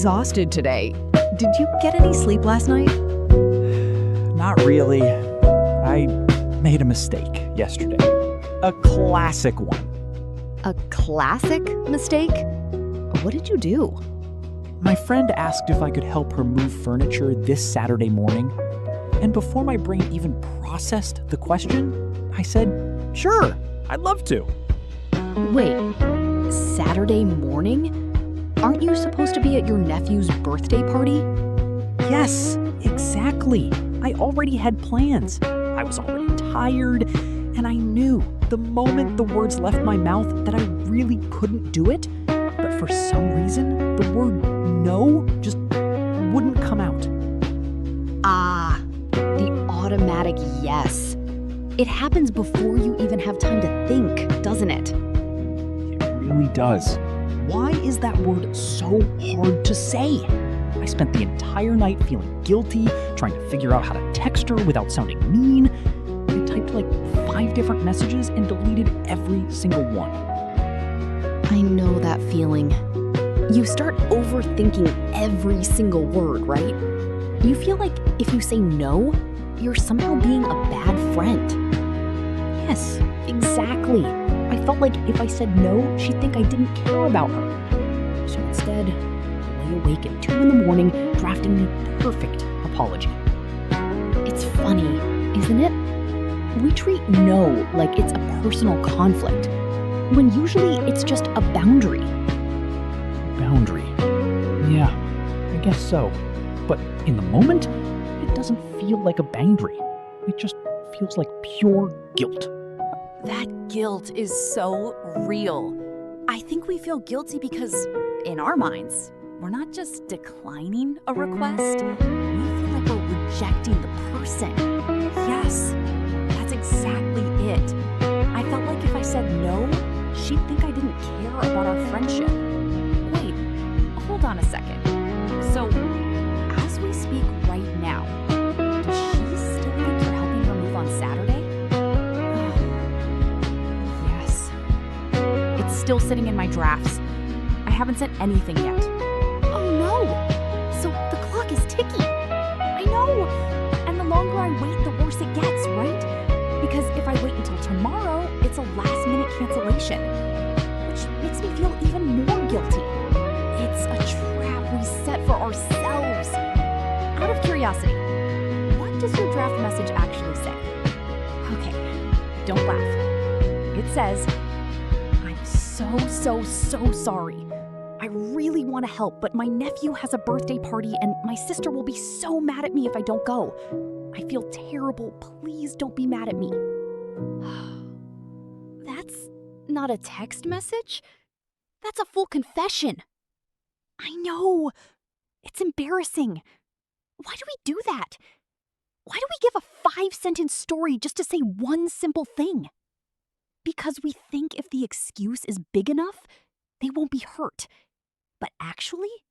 exhausted today. Did you get any sleep last night? Not really. I made a mistake yesterday. A classic one. A classic mistake? What did you do? My friend asked if I could help her move furniture this Saturday morning, and before my brain even processed the question, I said, sure, I'd love to. Wait, Saturday morning? Aren't you supposed to be at your nephew's birthday party? Yes, exactly. I already had plans. I was already tired, and I knew the moment the words left my mouth that I really couldn't do it, but for some reason, the word no just wouldn't come out. Ah, the automatic yes. It happens before you even have time to think, doesn't it? It really does. Why is that word so hard to say? I spent the entire night feeling guilty, trying to figure out how to text her without sounding mean. I typed like 5 different messages and deleted every single one. I know that feeling. You start overthinking every single word, right? You feel like if you say no, you're somehow being a bad friend. Yes, exactly. I felt like if I said no, she'd think I didn't care about her. So instead, I lay awake at 2 in the morning, drafting the perfect apology. It's funny, isn't it? We treat no like it's a personal conflict, when usually it's just a boundary. Boundary. Yeah, I guess so. But in the moment, it doesn't feel like a boundary. It just feels like pure guilt. That guilt is so real. I think we feel guilty because, in our minds, we're not just declining a request, we feel like we're rejecting the person. Yes, that's exactly it. I felt like if I said no, she'd think I didn't care about our friendship. Wait, hold on a second. So, as we speak right now, does she still think you're helping her move on Saturday? Yes. It's still sitting in my drafts. I haven't sent anything yet. Oh no! So the clock is ticking. I know! And the longer I wait, the worse it gets, right? Because if I wait until tomorrow, it's a last-minute cancellation, which makes me feel even more guilty. It's a trap we set for ourselves. Out of curiosity, what does your draft message actually say? Okay, don't laugh. It says, I'm so sorry. I really want to help, but my nephew has a birthday party and my sister will be so mad at me if I don't go. I feel terrible. Please don't be mad at me. That's not a text message. That's a full confession. I know. It's embarrassing. Why do we do that? Why do we give a 5-sentence story just to say one simple thing? Because we think if the excuse is big enough, they won't be hurt. But actually,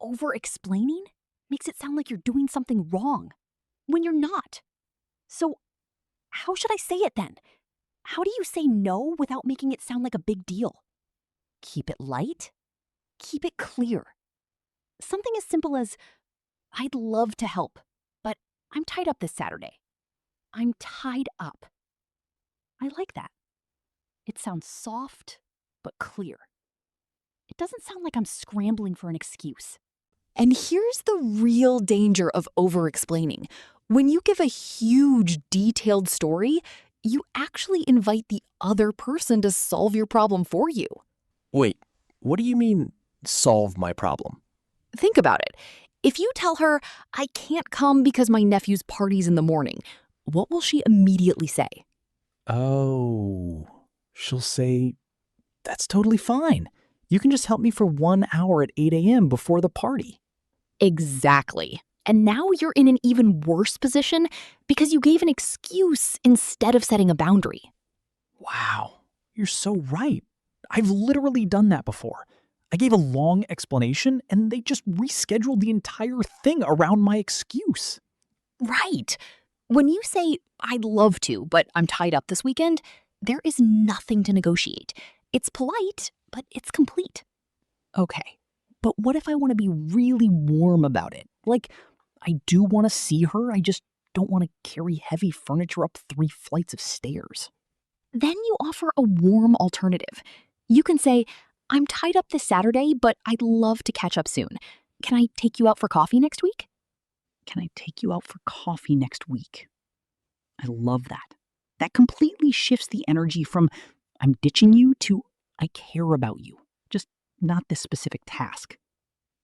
over-explaining makes it sound like you're doing something wrong when you're not. So, how should I say it then? How do you say no without making it sound like a big deal? Keep it light. Keep it clear. Something as simple as, I'd love to help, but I'm tied up this Saturday. I'm tied up. I like that. It sounds soft, but clear. It doesn't sound like I'm scrambling for an excuse. And here's the real danger of over-explaining. When you give a huge, detailed story, you actually invite the other person to solve your problem for you. Wait, what do you mean, solve my problem? Think about it. If you tell her, I can't come because my nephew's party's in the morning, what will she immediately say? Oh, she'll say, that's totally fine. You can just help me for 1 hour at 8 a.m. before the party. Exactly. And now you're in an even worse position because you gave an excuse instead of setting a boundary. Wow, you're so right. I've literally done that before. I gave a long explanation and they just rescheduled the entire thing around my excuse. Right. When you say, I'd love to, but I'm tied up this weekend, there is nothing to negotiate. It's polite, but it's complete. Okay, But what if I want to be really warm about it? Like, I do want to see her, I just don't want to carry heavy furniture up 3 flights of stairs. Then you offer a warm alternative. You can say, I'm tied up this Saturday, but I'd love to catch up soon. Can I take you out for coffee next week? Can I take you out for coffee next week? I love that. That completely shifts the energy from I'm ditching you to I care about you, just not this specific task.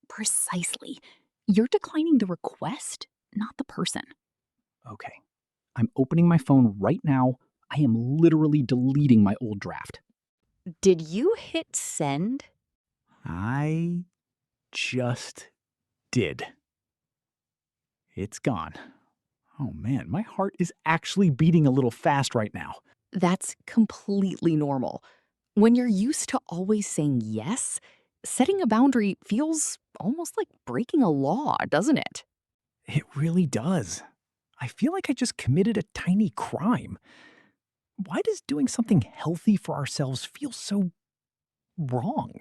Precisely. You're declining the request, not the person. Okay, I'm opening my phone right now. I am literally deleting my old draft. Did you hit send? I just did. It's gone. Oh man, my heart is actually beating a little fast right now. That's completely normal. When you're used to always saying yes, setting a boundary feels almost like breaking a law, doesn't it? It really does. I feel like I just committed a tiny crime. Why does doing something healthy for ourselves feel so wrong?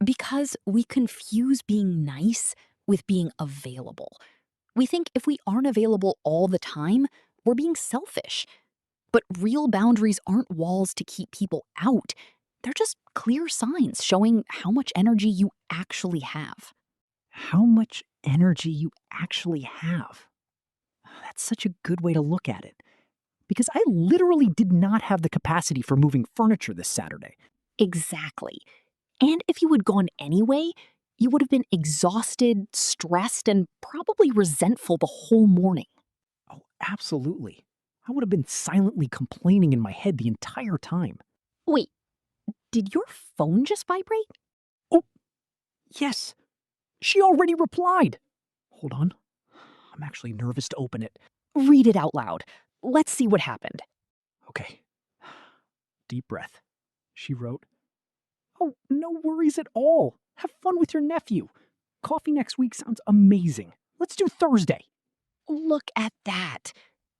Because we confuse being nice with being available. We think if we aren't available all the time, we're being selfish. But real boundaries aren't walls to keep people out. They're just clear signs showing how much energy you actually have. How much energy you actually have. That's such a good way to look at it. Because I literally did not have the capacity for moving furniture this Saturday. Exactly. And if you had gone anyway, you would have been exhausted, stressed, and probably resentful the whole morning. Oh, absolutely. I would have been silently complaining in my head the entire time. Wait, did your phone just vibrate? Oh, yes. She already replied. Hold on. I'm actually nervous to open it. Read it out loud. Let's see what happened. Okay. Deep breath. She wrote, "Oh, no worries at all. Have fun with your nephew. Coffee next week sounds amazing. Let's do Thursday." Look at that.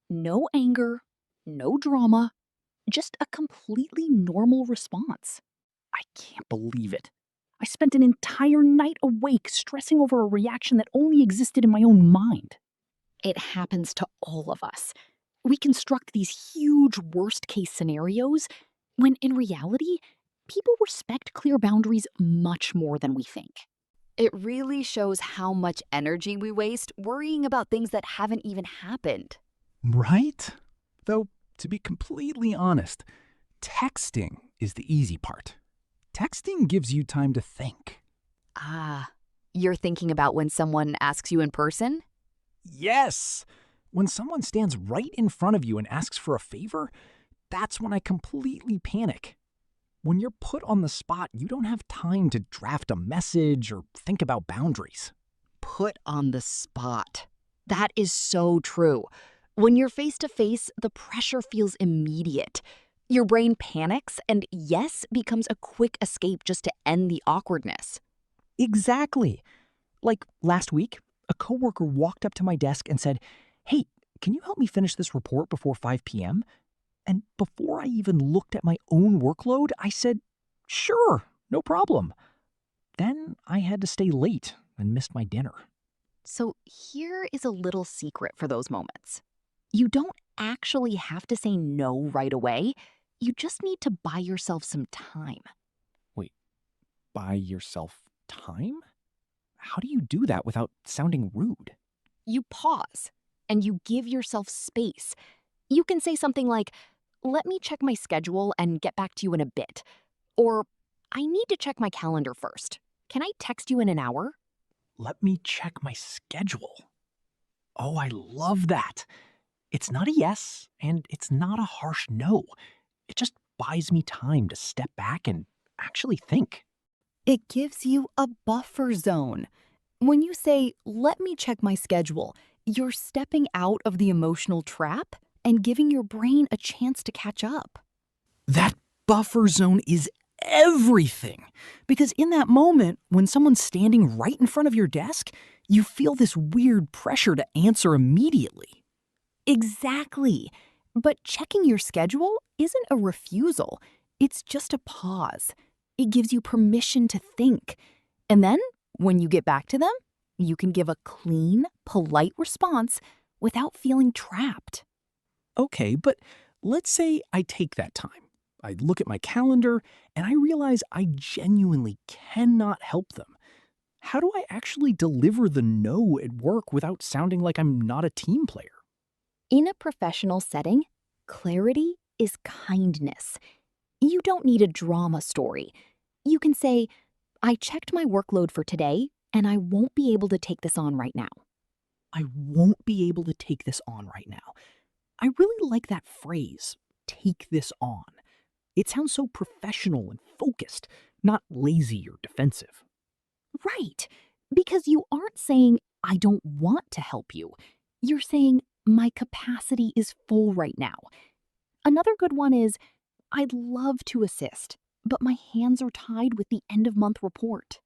No anger, no drama, just a completely normal response. I can't believe it. I spent an entire night awake stressing over a reaction that only existed in my own mind. It happens to all of us. We construct these huge worst-case scenarios when in reality, people respect clear boundaries much more than we think. It really shows how much energy we waste worrying about things that haven't even happened. Right? Though, to be completely honest, texting is the easy part. Texting gives you time to think. Ah, you're thinking about when someone asks you in person? Yes! When someone stands right in front of you and asks for a favor, that's when I completely panic. When you're put on the spot, you don't have time to draft a message or think about boundaries. Put on the spot. That is so true. When you're face to face, the pressure feels immediate. Your brain panics, and yes becomes a quick escape just to end the awkwardness. Exactly. Like last week, a coworker walked up to my desk and said, "Hey, can you help me finish this report before 5 p.m.?" And before I even looked at my own workload, I said, "Sure, no problem." Then I had to stay late and missed my dinner. So here is a little secret for those moments. You don't actually have to say no right away. You just need to buy yourself some time. Wait, buy yourself time? How do you do that without sounding rude? You pause and you give yourself space. You can say something like, let me check my schedule and get back to you in a bit. Or, I need to check my calendar first. Can I text you in an hour? Let me check my schedule. Oh, I love that. It's not a yes, and it's not a harsh no. It just buys me time to step back and actually think. It gives you a buffer zone. When you say, let me check my schedule, you're stepping out of the emotional trap and giving your brain a chance to catch up. That buffer zone is everything. Because in that moment, when someone's standing right in front of your desk, you feel this weird pressure to answer immediately. Exactly. But checking your schedule isn't a refusal. It's just a pause. It gives you permission to think. And then, When you get back to them, you can give a clean, polite response without feeling trapped. Okay, but let's say I take that time. I look at my calendar and I realize I genuinely cannot help them. How do I actually deliver the no at work without sounding like I'm not a team player? In a professional setting, clarity is kindness. You don't need a drama story. You can say, I checked my workload for today, and I won't be able to take this on right now. I won't be able to take this on right now. I really like that phrase, take this on. It sounds so professional and focused, not lazy or defensive. Right, because you aren't saying, I don't want to help you. You're saying, my capacity is full right now. Another good one is, I'd love to assist, but my hands are tied with the end of month report.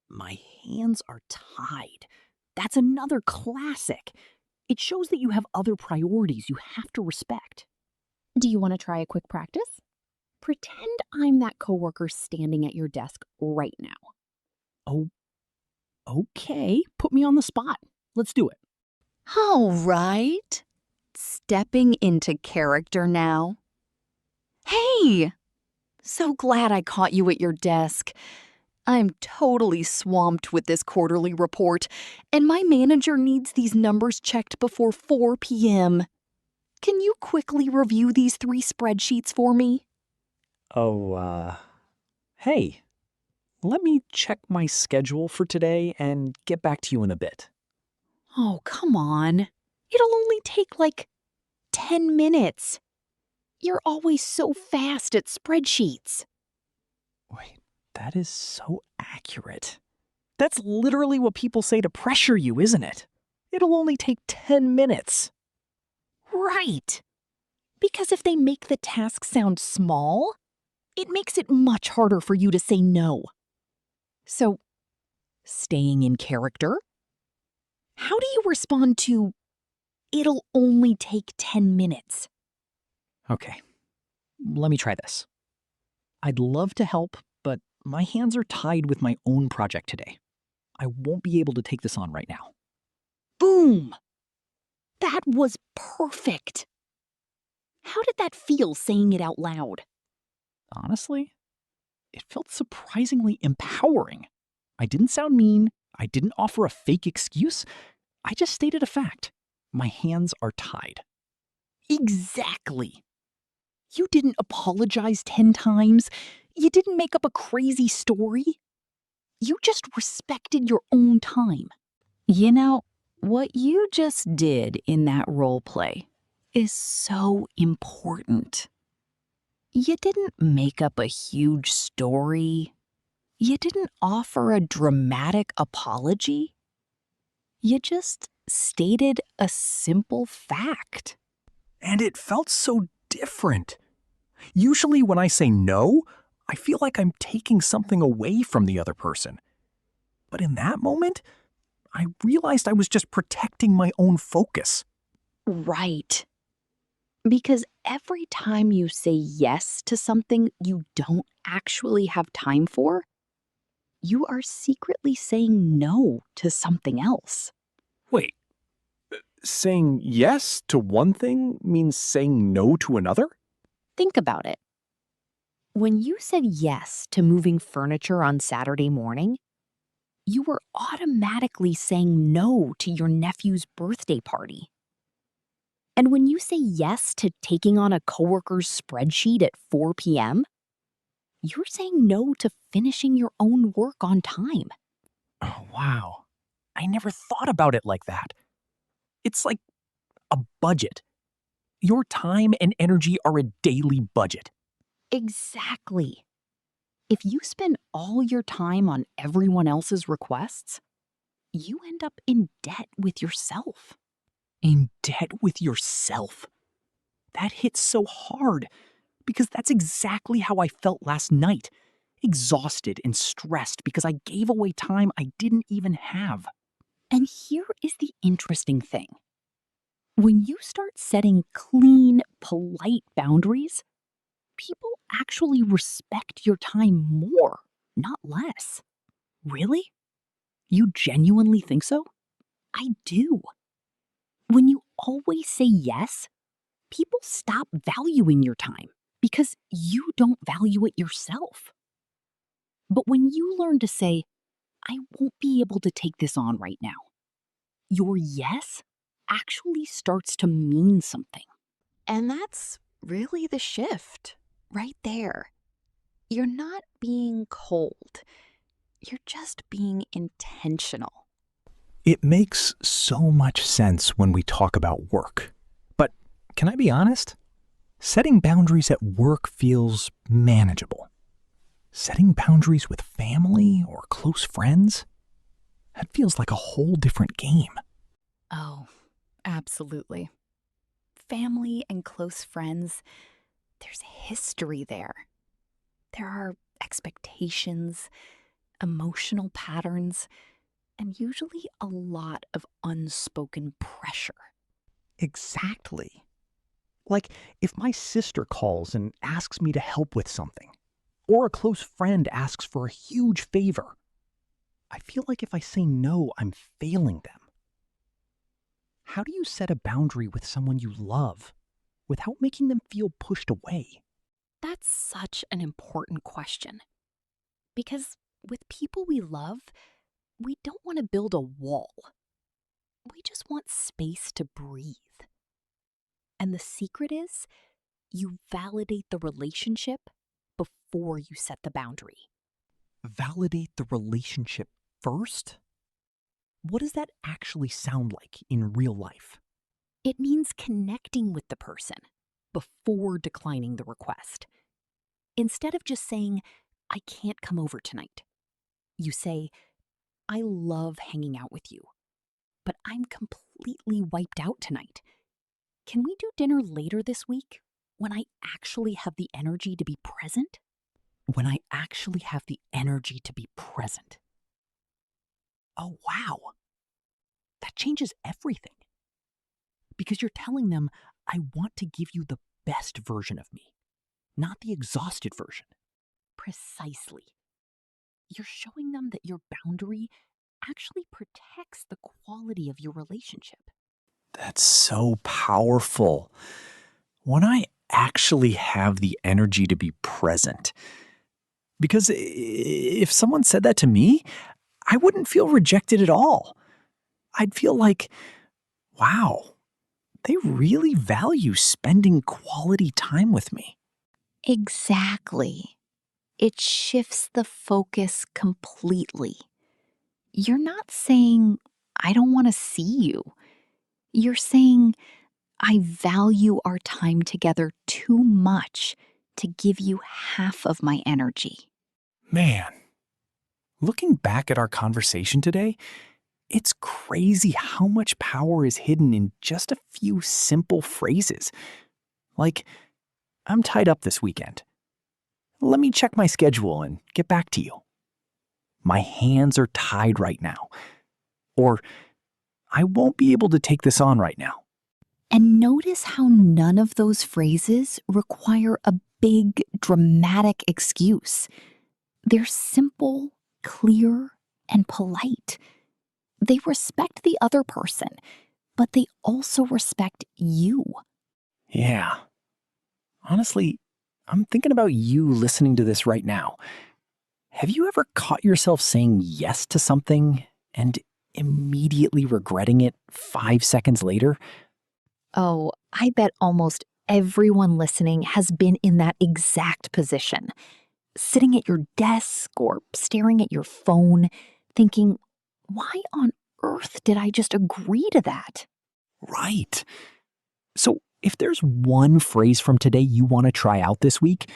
My hands are tied. That's another classic. It shows that you have other priorities you have to respect. Do you want to try a quick practice? Pretend I'm that coworker standing at your desk right now. Oh, okay. Put me on the spot. Let's do it. All right. Stepping into character now. Hey! So glad I caught you at your desk. I'm totally swamped with this quarterly report, and my manager needs these numbers checked before 4 p.m. Can you quickly review these 3 spreadsheets for me? Hey, let me check my schedule for today and get back to you in a bit. Oh, come on. It'll only take like 10 minutes. You're always so fast at spreadsheets. Wait, that is so accurate. That's literally what people say to pressure you, isn't it? It'll only take 10 minutes. Right. Because if they make the task sound small, it makes it much harder for you to say no. So, staying in character? How do you respond to, it'll only take 10 minutes? Okay, let me try this. I'd love to help, but my hands are tied with my own project today. I won't be able to take this on right now. Boom! That was perfect. How did that feel saying it out loud? Honestly, it felt surprisingly empowering. I didn't sound mean. I didn't offer a fake excuse. I just stated a fact. My hands are tied. Exactly. You didn't apologize 10 times. You didn't make up a crazy story. You just respected your own time. You know, what you just did in that role play is so important. You didn't make up a huge story. You didn't offer a dramatic apology. You just stated a simple fact. And it felt so different. Usually when I say no, I feel like I'm taking something away from the other person. But in that moment, I realized I was just protecting my own focus. Right. Because every time you say yes to something you don't actually have time for, you are secretly saying no to something else. Wait, saying yes to one thing means saying no to another? Think about it. When you said yes to moving furniture on Saturday morning, you were automatically saying no to your nephew's birthday party. And when you say yes to taking on a coworker's spreadsheet at 4 p.m., you're saying no to finishing your own work on time. Oh, wow. I never thought about it like that. It's like a budget. Your time and energy are a daily budget. Exactly. If you spend all your time on everyone else's requests, you end up in debt with yourself. In debt with yourself. That hits so hard because that's exactly how I felt last night. Exhausted and stressed because I gave away time I didn't even have. And here is the interesting thing. When you start setting clean, polite boundaries, people actually respect your time more, not less. Really? You genuinely think so? I do. When you always say yes, people stop valuing your time because you don't value it yourself. But when you learn to say, I won't be able to take this on right now, your yes actually starts to mean something. And that's really the shift right there. You're not being cold, you're just being intentional. It makes so much sense when we talk about work. But can I be honest? Setting boundaries at work feels manageable. Setting boundaries with family or close friends? That feels like a whole different game. Oh, absolutely. Family and close friends, there's history there. There are expectations, emotional patterns, and usually a lot of unspoken pressure. Exactly. Like if my sister calls and asks me to help with something, or a close friend asks for a huge favor, I feel like if I say no, I'm failing them. How do you set a boundary with someone you love without making them feel pushed away? That's such an important question. Because with people we love, we don't want to build a wall. We just want space to breathe. And the secret is you validate the relationship before you set the boundary. Validate the relationship first? What does that actually sound like in real life? It means connecting with the person before declining the request. Instead of just saying, I can't come over tonight, you say, I love hanging out with you, but I'm completely wiped out tonight. Can we do dinner later this week when I actually have the energy to be present? When I actually have the energy to be present. Oh, wow. That changes everything. Because you're telling them, I want to give you the best version of me, not the exhausted version. Precisely. You're showing them that your boundary actually protects the quality of your relationship. That's so powerful. When I actually have the energy to be present. Because if someone said that to me, I wouldn't feel rejected at all. I'd feel like, wow, they really value spending quality time with me. Exactly. It shifts the focus completely. You're not saying, I don't want to see you. You're saying, I value our time together too much to give you half of my energy. Man, looking back at our conversation today, it's crazy how much power is hidden in just a few simple phrases. Like, I'm tied up this weekend. Let me check my schedule and get back to you. My hands are tied right now. Or, I won't be able to take this on right now. And notice how none of those phrases require a big, dramatic excuse. They're simple, clear, and polite. They respect the other person, but they also respect you. Yeah. Honestly, I'm thinking about you listening to this right now. Have you ever caught yourself saying yes to something and immediately regretting it 5 seconds later? Oh, I bet almost everyone listening has been in that exact position. Sitting at your desk or staring at your phone, thinking, why on earth did I just agree to that? Right. So, if there's one phrase from today you want to try out this week,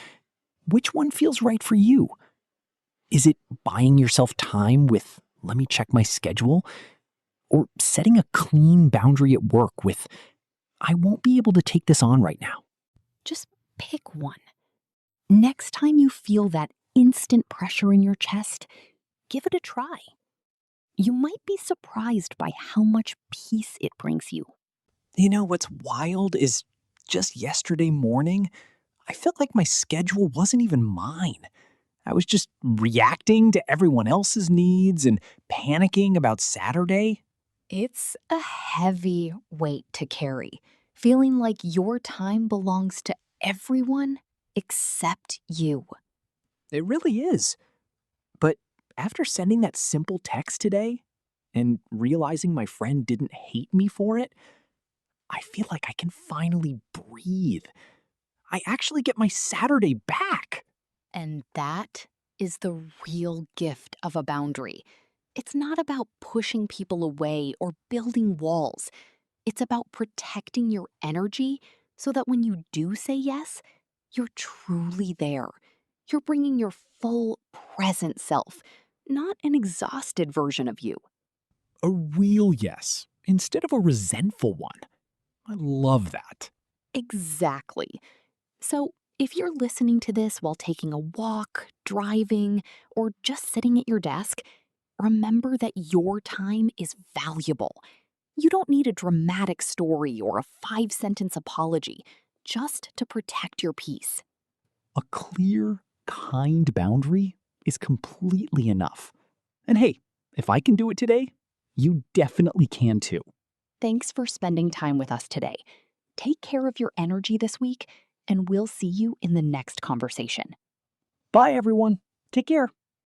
which one feels right for you? Is it buying yourself time with, let me check my schedule? Or setting a clean boundary at work with, I won't be able to take this on right now? Just pick one. Next time you feel that instant pressure in your chest, give it a try. You might be surprised by how much peace it brings you. You know what's wild is just yesterday morning, I felt like my schedule wasn't even mine. I was just reacting to everyone else's needs and panicking about Saturday. It's a heavy weight to carry, feeling like your time belongs to everyone except you. It really is. But after sending that simple text today and realizing my friend didn't hate me for it, I feel like I can finally breathe. I actually get my Saturday back. And that is the real gift of a boundary. It's not about pushing people away or building walls. It's about protecting your energy so that when you do say yes, you're truly there. You're bringing your full present self, not an exhausted version of you. A real yes instead of a resentful one. I love that. Exactly. So, if you're listening to this while taking a walk, driving, or just sitting at your desk, remember that your time is valuable. You don't need a dramatic story or a 5 sentence apology just to protect your peace. A clear, kind boundary is completely enough. And hey, if I can do it today, you definitely can too. Thanks for spending time with us today. Take care of your energy this week, and we'll see you in the next conversation. Bye, everyone. Take care.